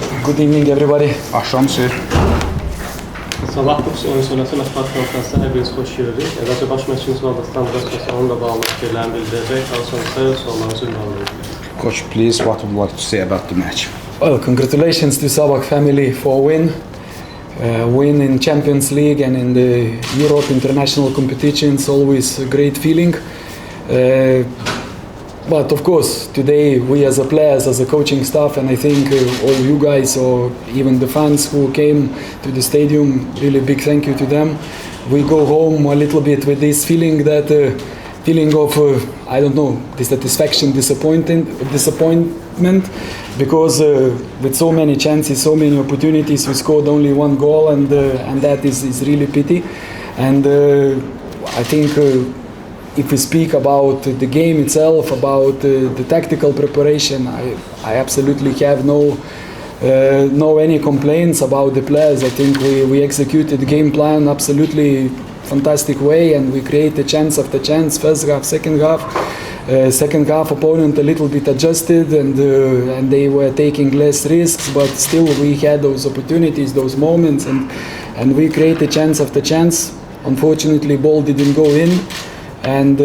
Good evening everybody. Axşamınız. Sabah oyun sonrası mətbuat konferansına hər biriniz xoş gördük. Əvvəlcə baş məşqçimiz Valdistan Rəsməs onunla bağlı fikirlərini bildirəcək. Daha sonra sorularınızı ünvanlayacaq. Coach, please, what would you like to say about the match? Well, congratulations to Sabah family for a win. Win in Champions League and in the Europe international competitions, always a great feeling. But of course, today we as a players, as a coaching staff, and I think all you guys or even the fans who came to the stadium, really big thank you to them. We go home a little bit with this feeling that feeling of I don't know, dissatisfaction, disappointment, because with so many chances, so many opportunities, we scored only one goal, and that is really pity. And I think. If we speak about the game itself, about the tactical preparation, I absolutely have no any complaints about the players. I think we executed the game plan absolutely fantastic way, and we created chance after chance. First half, second half. Second half, opponent a little bit adjusted, and they were taking less risks, but still we had those opportunities, those moments, and we created chance after chance. Unfortunately, ball didn't go in. And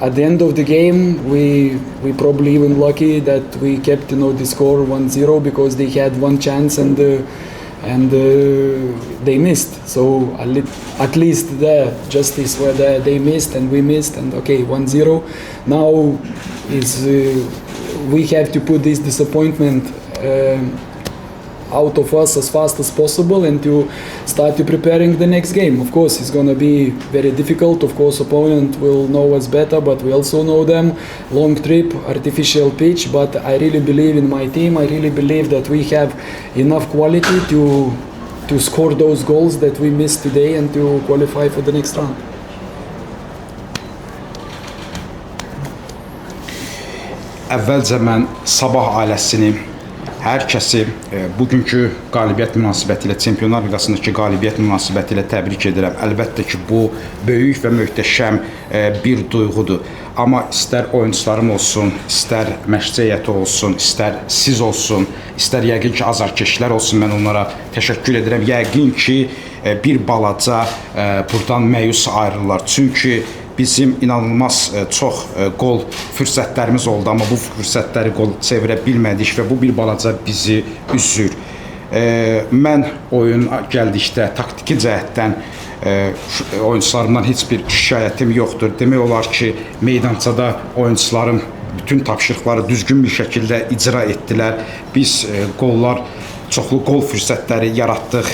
at the end of the game, we probably even lucky that we kept the score 1-0 because they had one chance and they missed. So at least the justice where they missed and we missed, and okay, 1-0. Now is we have to put this disappointment out of us as fast as possible and to start to preparing the next game. Of course, it's going to be very difficult. Of course, opponent will know us better, but we also know them. Long trip, artificial pitch, but I really believe in my team. I really believe that we have enough quality to score those goals that we missed today and to qualify for the next round. Əvvəlcə mən Sabah ailəsini, hər kəsi bugünkü qalibiyyət münasibətilə, Çempionlar Liqasındakı qalibiyyət münasibətilə təbrik edirəm. Əlbəttə ki, bu böyük və möhtəşəm bir duyğudur. Amma istər oyuncularım olsun, istər məşqçi heyəti olsun, istər siz olsun, istər yəqin ki, azarkeşlər olsun, mən onlara təşəkkür edirəm. Yəqin ki, bir balaca buradan məyus ayrılırlar. Çünki bizim inanılmaz çox qol fürsətlərimiz oldu, amma bu fürsətləri qol çevirə bilmədik və bu bir balaca bizi üzür. Mən oyun gəldikdə taktiki cəhətdən oyuncularımdan heç bir şikayətim yoxdur. Demək olar ki, meydançada oyuncularım bütün tapşırıqları düzgün bir şəkildə icra etdilər. Biz çoxlu qol fürsətləri yaratdıq.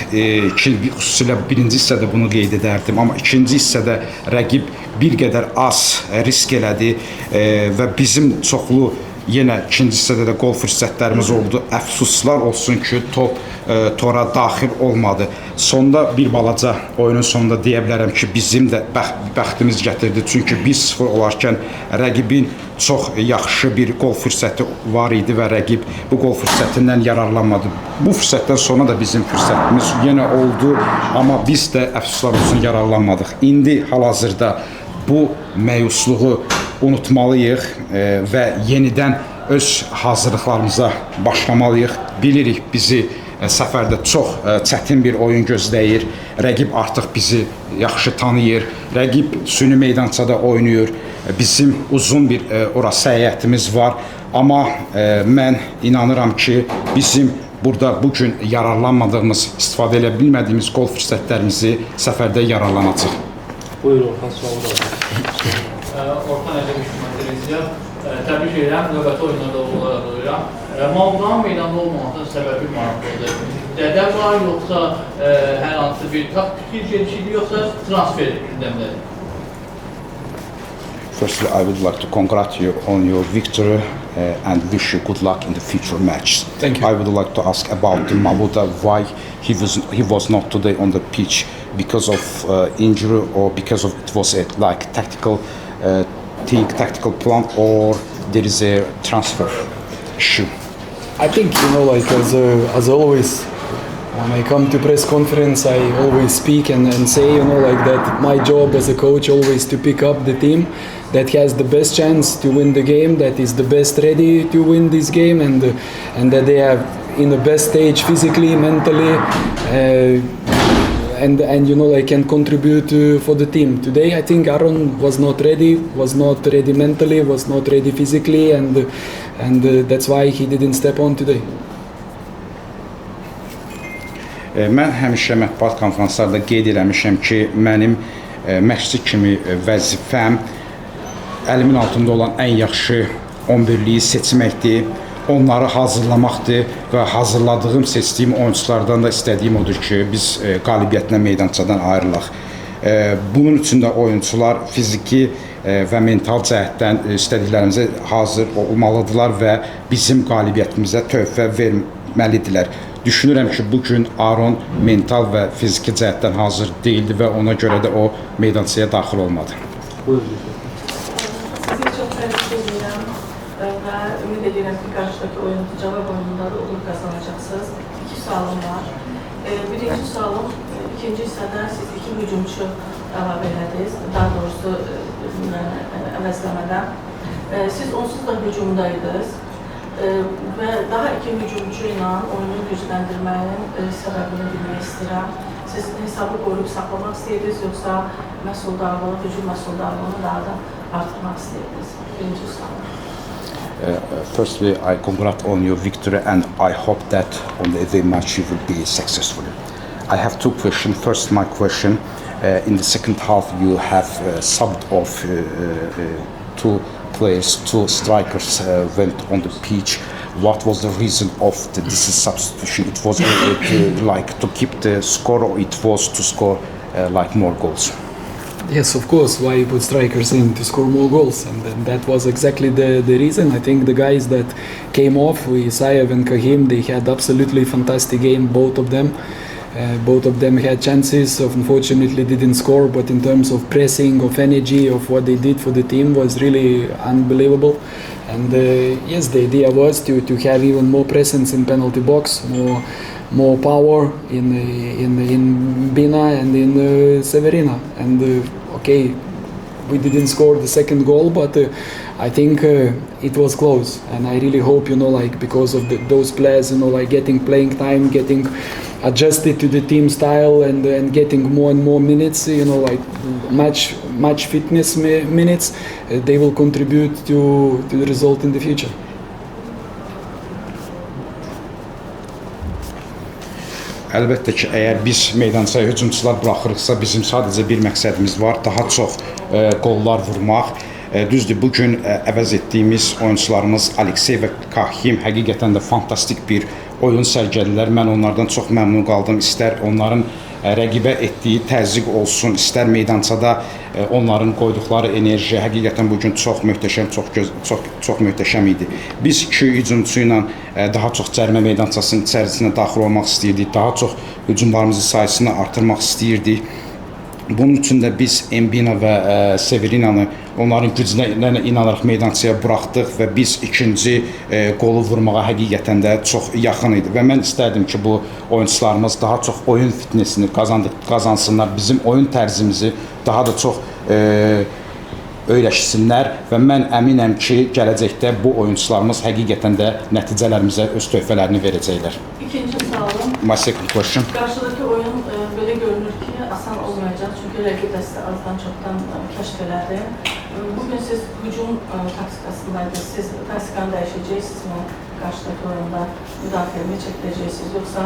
Xüsusilə birinci hissədə bunu qeyd edərdim, amma ikinci hissədə rəqib bir qədər az risk elədi və bizim çoxlu yenə ikinci hissədə də qol fürsətlərimiz oldu. Əfsuslar olsun ki, top tora daxil olmadı. Sonda bir balaca oyunun sonunda deyə bilərəm ki, bizim də bəxtimiz gətirdi. Çünki 1-0 olarkən rəqibin çox yaxşı bir qol fürsəti var idi və rəqib bu qol fürsətindən yararlanmadı. Bu fürsətdən sonra da bizim fürsətimiz yenə oldu, amma biz də əfsuslar olsun yararlanmadıq. İndi hal-hazırda bu məyusluğu unutmalıyıq və yenidən öz hazırlıqlarımıza başlamalıyıq. Bilirik, bizi səfərdə çox çətin bir oyun gözləyir. Rəqib artıq bizi yaxşı tanıyır. Rəqib süni meydançada oynayır. Bizim uzun bir ora səyyahətimiz var. Amma mən inanıram ki, bizim burada bugün yararlanmadığımız, istifadə edə bilmədiyimiz qol fürsətlərimizi səfərdə yararlanacaq. Buyurun, Orxan, sualı da Orxan Əliyev Televizya. Təbrik edirəm, növbəti oyunda da olaraq duyuram. Mağludan meydanda olmamasının səbəbi maraqlıdır. Dədə var, yoxsa hər hansı bir taktiki gelişiklik, yoxsa transfer gündəmləri? Firstly, I would like to congratulate you on your victory and wish you good luck in the future matches. Thank you. I would like to ask about Mavuda, why he was not today on the pitch, because of injury or because of it was a tactical tactical plan, or there is a transfer issue. I think as always, when I come to press conference, I always speak and say that my job as a coach always to pick up the team that has the best chance to win the game, that is the best ready to win this game, and that they have in the best stage physically, mentally, and can contribute for the team. Today I think Aaron was not ready mentally, was not ready physically, and that's why he didn't step on today. Mən həmişə mətbuat konferanslarda qeyd eləmişəm ki, mənim məşqçi kimi vəzifəm əlimin altında olan ən yaxşı 11-liyi seçməkdir, onları hazırlamaqdır və hazırladığım, seçdiyim oyunculardan da istədiyim odur ki, biz qalibiyyətlə meydançadan ayrılaq. Bunun üçün də oyuncular fiziki və mental cəhətdən istədiklərimizə hazır olmalıdırlar və bizim qalibiyyətimizə töhfə verməlidirlər. Düşünürəm ki, bugün Aron mental və fiziki cəhətdən hazır deyildi və ona görə də o meydançaya daxil olmadı. Buyurun. Sizi çok tebrik ediyorum ve ümit ediyorum ki karşıdaki oyuncu cevap oyununda da uğur kazanacaksınız. İki sualım var. Birinci sualım, ikinci hissədə siz iki hücumçu əlavə elədiniz, daha doğrusu əvəzləmədən. Siz onsuz da hücumdaydınız. Ve daha iki hücumcu ile oyunu gücləndirməyin səbəbini bilmək istəyirəm. Siz hesabı qoruyub saxlamaq istəyirsiniz, yoxsa məhsuldarlığı, hücum məhsuldarlığını daha da artırmaq istəyirsiniz? Birinci sual. Firstly, I congratulate on your victory and I hope that on the away match you will be successful. I have two questions. First, my question, in the second half you have subbed off two players, two strikers went on the pitch. What was the reason of this substitution? It was to keep the score, or it was to score more goals? Yes, of course. Why you put strikers in to score more goals, and that was exactly the reason. I think the guys that came off, Isaev and Kahim, they had absolutely fantastic game, both of them. Both of them had chances, unfortunately didn't score, but in terms of pressing, of energy, of what they did for the team was really unbelievable. And yes, the idea was to have even more presence in penalty box, more power in Bina and in Severina. And okay, we didn't score the second goal, but I think it was close. And I really hope, because of those players, getting playing time, getting adjusted to the team style and getting more and more minutes, match fitness minutes, they will contribute to the result in the future. Əlbəttə ki, əgər biz meydançaya hücumçular buraxırıqsa, bizim sadəcə bir məqsədimiz var, daha çox qollar vurmaq. Düzdür, bugün əvəz etdiyimiz oyuncularımız Aleksey və Kahim həqiqətən də fantastik bir oyun sərgilədilər. Mən onlardan çox məmnun qaldım. İstər onların rəqibə etdiyi təzyiq olsun, istər meydançada onların qoyduqları enerji həqiqətən bugün çox möhtəşəm, çox möhtəşəm idi. Biz iki hücumçu ilə daha çox cərimə meydançasının içərisinə daxil olmaq istəyirdik, daha çox hücumlarımızın sayısını artırmaq istəyirdik. Bunun üçün də biz Mbina və Severinanı onların gücünə inanaraq meydançaya buraxdıq və biz ikinci qolu vurmağa həqiqətən də çox yaxın idi. Və mən istərdim ki, bu oyuncularımız daha çox oyun fitnesini qazansınlar, bizim oyun tərzimizi daha da çox öyrəşsinlər və mən əminəm ki, gələcəkdə bu oyuncularımız həqiqətən də nəticələrimizə öz töhfələrini verəcəklər. İkinci sualım. My second question. Qarşıdakı oyun belə görünür ki, asan olmayacaq, çünki rəqib dəstə azdan çoxdan kəşf elədi. Bugün siz hücum taktikasındaydınız, siz taktikanı dəyişəcəksiniz, qarşıdakı oyunda müdafiəni çəkiləcəksiniz, yoxsa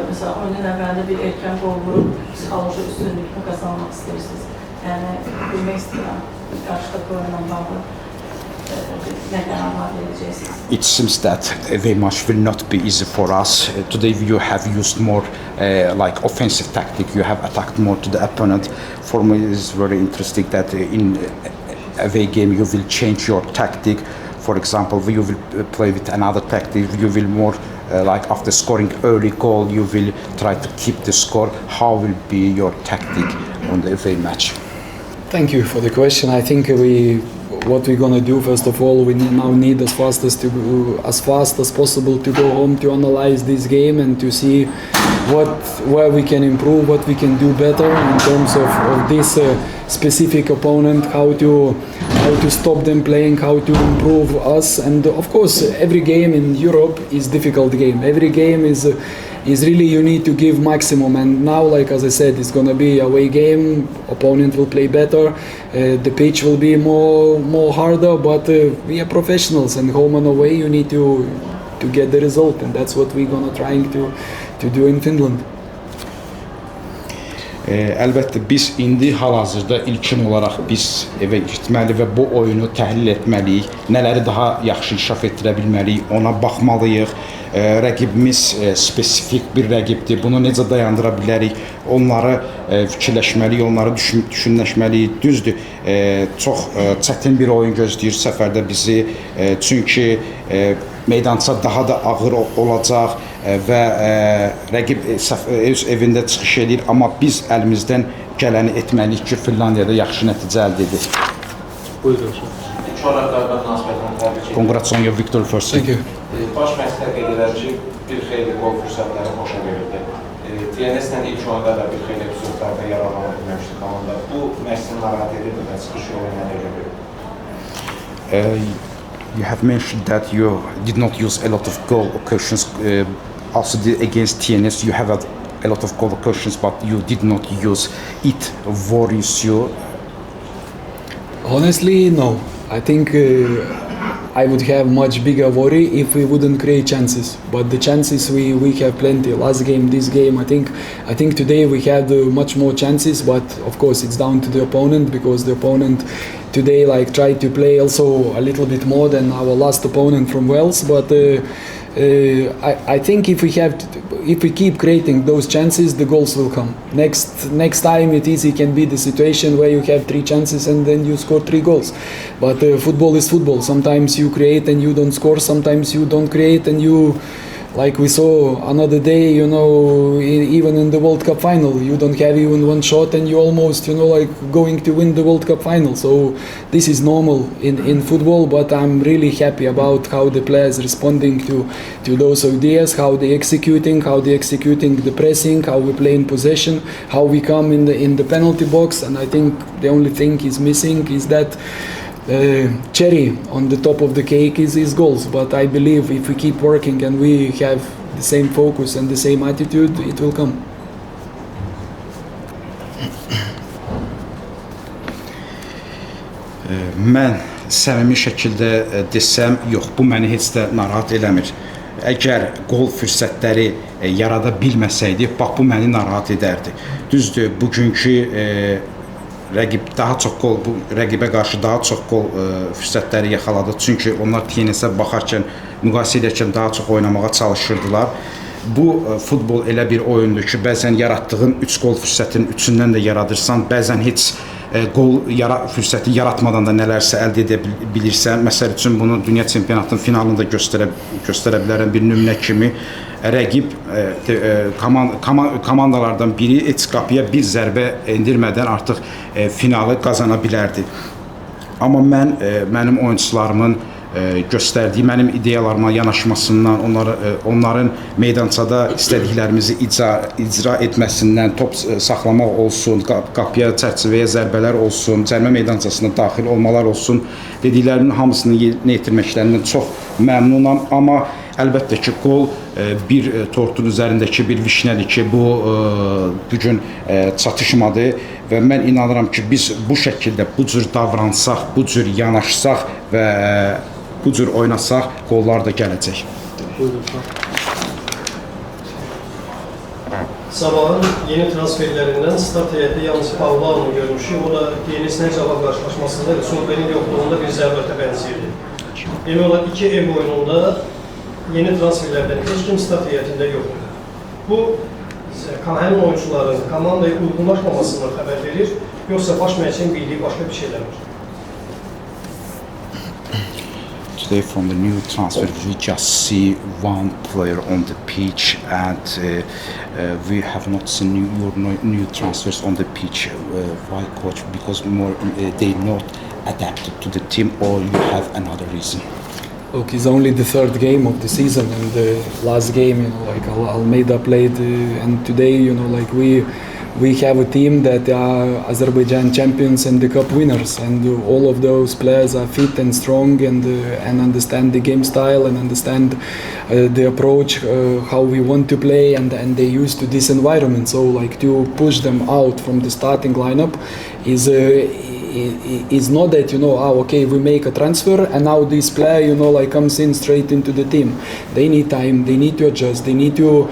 mesela oyunun əvvəlində bir erkən qol vurub psixoloji üstünlükünü qazanmaq istəyirsiniz. Yəni, bilmək istəyirəm, qarşıdakı oyunla bağlı nə qərarlar verəcəksiniz? It seems that very much will not be easy for us. Today you have used more offensive tactic. You have attacked more to the opponent. For me, it's very interesting that in away game you will change your tactic. For example, you will play with another tactic. You will more after scoring early goal, you will try to keep the score. How will be your tactic on the away match? Thank you for the question. I think what we're gonna do, first of all, we now need as fast as possible to go home to analyze this game and to see where we can improve, what we can do better in terms of this specific opponent, how to how to stop them playing, how to improve us. And of course, every game in Europe is difficult game. Every game is really you need to give maximum. And now, like as I said, it's gonna be away game. Opponent will play better. The pitch will be more harder. But we are professionals, and home and away you need to get the result, and that's what we're gonna trying to do in Finland. Əlbəttə biz indi hal-hazırda ilkin olaraq biz evə getməli və bu oyunu təhlil etməliyik. Nələri daha yaxşı inkişaf etdirə bilməliyik, ona baxmalıyıq. Rəqibimiz spesifik bir rəqibdir. Bunu necə dayandıra bilərik? Onları fikirləşməliyik, onları düşünləşməliyik. Düzdür, çox çətin bir oyun gözləyir səfərdə bizi. Çünki meydança daha da ağır olacaq və rəqib öz evində çıxış edir, amma biz əlimizdən gələni etməliyik ki, Finlandiyada yaxşı nəticə əldə edək. Buyurun. Çoraqlardan münasibətini təbrik edirəm. Congrats on your victory first. Thank you. Baş məsləhət qeyd edər ki, bir xeyli qol fürsətləri xoşa verildi. TNS-lə ilk oyunda da bir xeyli fürsətlərdə yararlana bilməmişdi komanda. Bu məsləhətini narahat edirdi və çıxış yolu ilə görür. You have mentioned that you did not use a lot of goal occasions. Also against TNS, you have a lot of goal occasions, but you did not use it. Worries you? Honestly, no. I think I would have much bigger worry if we wouldn't create chances. But the chances we have plenty. Last game, this game, I think today we had much more chances. But of course, it's down to the opponent, because the opponent today tried to play also a little bit more than our last opponent from Wales. But I think if we keep creating those chances, the goals will come. Next time it can be the situation where you have 3 chances and then you score 3 goals. But football is football. Sometimes you create and you don't score. Sometimes you don't create and you, like we saw another day, even in the World Cup final, you don't have even one shot and you almost, going to win the World Cup final. So this is normal in football, but I'm really happy about how the players responding to those ideas, how they executing the pressing, how we play in possession, how we come in the penalty box. And I think the only thing is missing is that cherry on the top of the cake is goals. But I believe if we keep working and we have the same focus and the same attitude, it will come. Mən səmimi şəkildə desəm, yox, bu məni heç də narahat eləmir. Əgər qol fürsətləri yarada bilməsəydi, bax bu məni narahat edərdi. Düzdür, bugünkü rəqibə qarşı daha çox qol fürsətləri yaxaladı. Çünki onlar TNS-ə baxarkən, müqayisə edərkən daha çox oynamağa çalışırdılar. Bu futbol elə bir oyundur ki, bəzən yaratdığın 3 qol fürsətinin 3-ündən də yaradırsan, bəzən heç qol fürsəti yaratmadan da nələrsə əldə edə bilirsən. Məsəl üçün bunu dünya çempionatının finalında göstərə bilərəm bir nümunə kimi. Rəqib komandalardan biri heç qapıya bir zərbə endirmədən artıq finalı qazana bilərdi. Amma mənim oyunçularımın göstərdiyi, mənim ideyalarıma yanaşmasından, onların meydançada istədiklərimizi icra etməsindən, top saxlamaq olsun, qapıya, çərçivəyə zərbələr olsun, cərmə meydançasına daxil olmalar olsun, dediklərimin hamısını yerinə yetirməklərindən çox məmnunam. Amma əlbəttə ki, qol bir tortun üzərindəki bir vişnədir ki, bu gün çatışmadı və mən inanıram ki, biz bu şəkildə, bu cür davransaq, bu cür yanaşsaq və bu cür oynasaq, qollar da gələcək. Sabahın yeni transferlərindən start heyəti yalnız Pavlov'u görmüşük. O da TNS-lə cavab qarşılaşmasında və Solberg'in yoxluğunda bir zərbəte bənzəyirdi. Demək olar 2 ev oyununda yeni transferlərdən heç kim start heyətində yoxdur. Bu, həmin oyuncuların komandaya uyğunlaşmamasından xəbər verir, yoxsa baş məşqçinin bildiyi başqa bir şeylər var. Today from the new transfer, we just see one player on the pitch, and we have not seen your new transfers on the pitch. Why, coach? Because they not adapted to the team, or you have another reason? Look, it's only the 3rd game of the season, and the last game, Almeida played, and today, we we have a team that are Azerbaijan champions and the cup winners, and all of those players are fit and strong and understand the game style and understand the approach, how we want to play, and they're used to this environment. So like to push them out from the starting lineup is not that, you know, okay, we make a transfer and now this player, you know, like comes in straight into the team. They need time, they need to adjust, they need to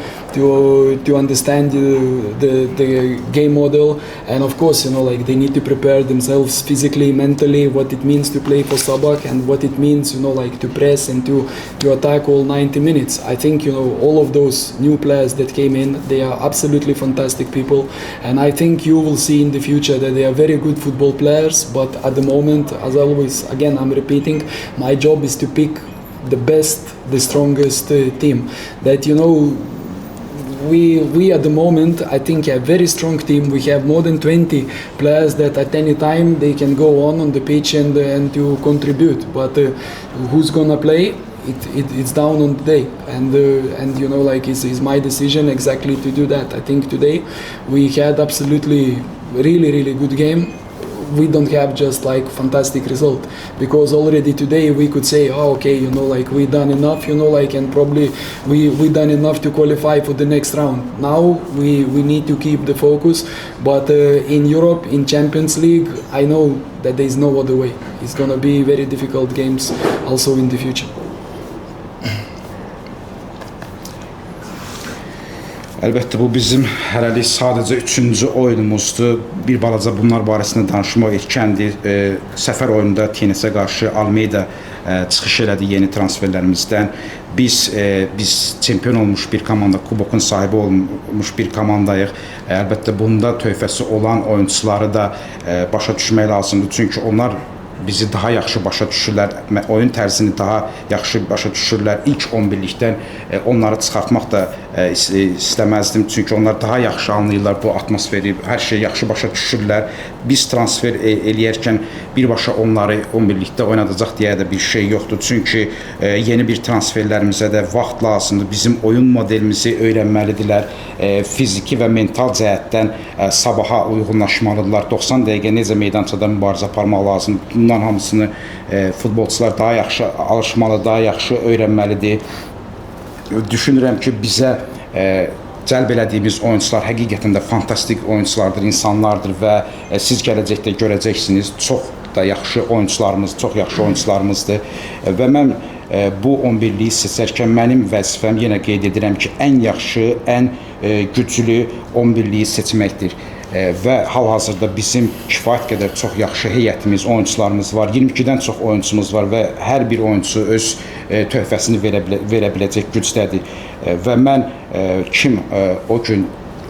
understand the game model, and of course, you know, like they need to prepare themselves physically, mentally, what it means to play for Sabah and what it means, you know, like to press and to attack all 90 minutes. I think, you know, all of those new players that came in, they are absolutely fantastic people, and I think you will see in the future that they are very good football players, but at the moment, as always, again, I'm repeating, my job is to pick the best, the strongest team. That, you know, we at the moment, I think, a very strong team. We have more than 20 players that at any time they can go on the pitch and to contribute. But who's gonna play? It's down on the day, and you know, like it's my decision exactly to do that. I think today we had absolutely really good game. We don't have just like fantastic result, because already today we could say, oh, okay, you know, like we done enough, you know, like, and probably we done enough to qualify for the next round. Now we need to keep the focus, but in Europe, in Champions League, I know that there is no other way. It's gonna be very difficult games also in the future. Əlbəttə, bu bizim hələlik sadəcə 3-cü oyunumuzdur. Bir balaca bunlar barəsində danışmaq erkəndir. Səfər oyununda TNS-ə qarşı Almeida çıxış elədi yeni transferlərimizdən. Biz çempion olmuş bir komanda, kubokun sahibi olmuş bir komandayıq. Əlbəttə, bunda töhfəsi olan oyuncuları da başa düşmək lazımdır. Çünki onlar bizi daha yaxşı başa düşürlər, oyun tərzini daha yaxşı başa düşürlər. İlk 11-likdən onları çıxartmaq da istəməzdim, çünki onlar daha yaxşı anlayırlar bu atmosferi, hər şeyi yaxşı başa düşürlər. Biz transfer eləyərkən birbaşa onları 11-likdə oynadacaq deyə də bir şey yoxdur, çünki yeni bir transferlərimizə də vaxt lazımdır. Bizim oyun modelimizi öyrənməlidirlər, fiziki və mental cəhətdən Sabaha uyğunlaşmalıdırlar. 90 dəqiqə necə meydançada mübarizə aparmaq lazımdır. Bunların hamısını futbolçular daha yaxşı alışmalı, daha yaxşı öyrənməlidir. Düşünürəm ki, bizə cəlb elədiyimiz oyuncular həqiqətən də fantastik oyunculardır, insanlardır və siz gələcəkdə görəcəksiniz, çox da yaxşı oyuncularımız, çox yaxşı oyuncularımızdır və mən bu 11-liyi seçərkən mənim vəzifəm, yenə qeyd edirəm ki, ən yaxşı, ən güclü 11-liyi seçməkdir. Və hal-hazırda bizim kifayət qədər çox yaxşı heyətimiz, oyuncularımız var. 22-dən çox oyuncumuz var və hər bir oyuncu öz töhfəsini verə biləcək gücdədir. Və mən kim o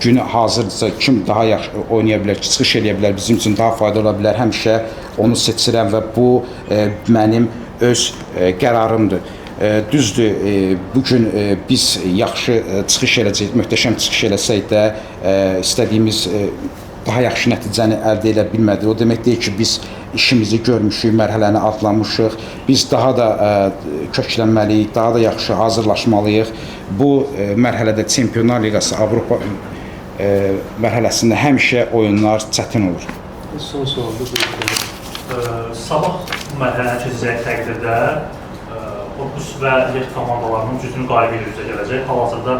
günü hazırdırsa, kim daha yaxşı oynaya bilər, çıxış eləyə bilər, bizim üçün daha faydalı ola bilər, həmişə onu seçirəm və bu mənim öz qərarımdır. Düzdür, bugün biz yaxşı çıxış eləyəcək, möhtəşəm çıxış eləsək də istədiyimiz daha yaxşı nəticəni əldə edə bilmədik. O demək deyil ki, biz işimizi görmüşük, mərhələni atlamışıq, biz daha da köklənməliyik, daha da yaxşı hazırlaşmalıyıq. Bu mərhələdə Çempionlar Liqası, Avropa mərhələsində həmişə oyunlar çətin olur. Son sualda Sabah mərhələni keçəcək təqdirdə Opus və Lech komandalarının gücünü qalibi ilə üzə gələcək. Hal-hazırda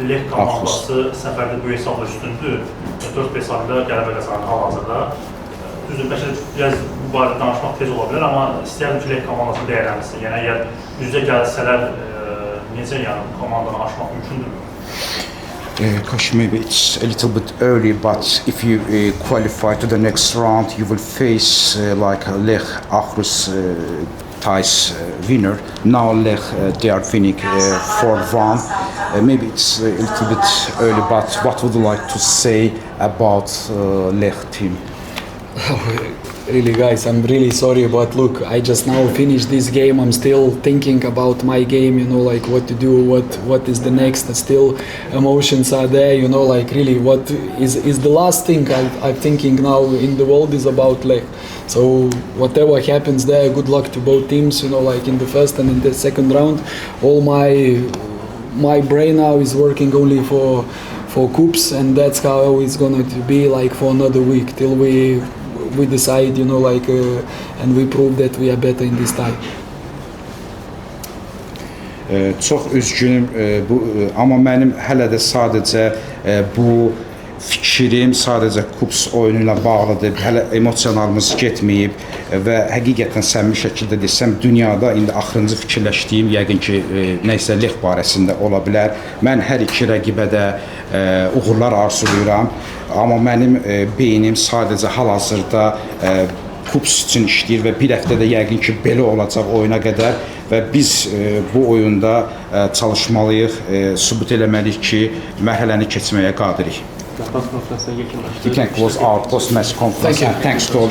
Lech komandası səfərdə böyük hesabla üstündür. 4-5 sayında qələbə qazanır hal-hazırda. Düzdür, bəlkə biraz bu barədə danışmaq tez ola bilər, amma istəyərdim ki, Lech komandasını dəyərləndirsin. Yəni, əgər üzə gəlsələr, necə komandanı aşmaq mümkündürmü? Gosh, maybe it's a little bit early, but if you qualify to the next round, you will face like Lech Ahrus ties winner. Now Lech they are winning 4-1. Maybe it's a little bit early, but what would you like to say about Lech team? Really, guys, I'm really sorry, but look, I just now finished this game. I'm still thinking about my game, you know, like what to do, what is the next. Still, emotions are there, you know, like really, what is the last thing I'm thinking now in the world is about Lech. So whatever happens there, good luck to both teams, you know, like in the first and in the second round. All my my brain now is working only for cups, and that's how it's going to be like for another week till we decide, you know, like and we prove that we are better in this time. Çox üzgünüm, amma mənim hələ də sadəcə bu fikrim sadəcə kups oyunu ilə bağlıdır. Hələ emosionalımız getməyib və həqiqətən səmimi şəkildə desəm, dünyada indi axırıncı fikirləşdiyim yəqin ki, nəsə Lex barəsində ola bilər. Mən hər iki rəqibə də uğurlar arzulayıram, amma mənim beynim sadəcə hal-hazırda kups üçün işləyir və bir həftədə yəqin ki, belə olacaq oyuna qədər və biz bu oyunda çalışmalıyıq, sübut eləməliyik ki, mərhələni keçməyə qadirik. Mətbuat konferansına yekunlaşdırırıq. You can close our post-match conference. Thank you. Thanks to all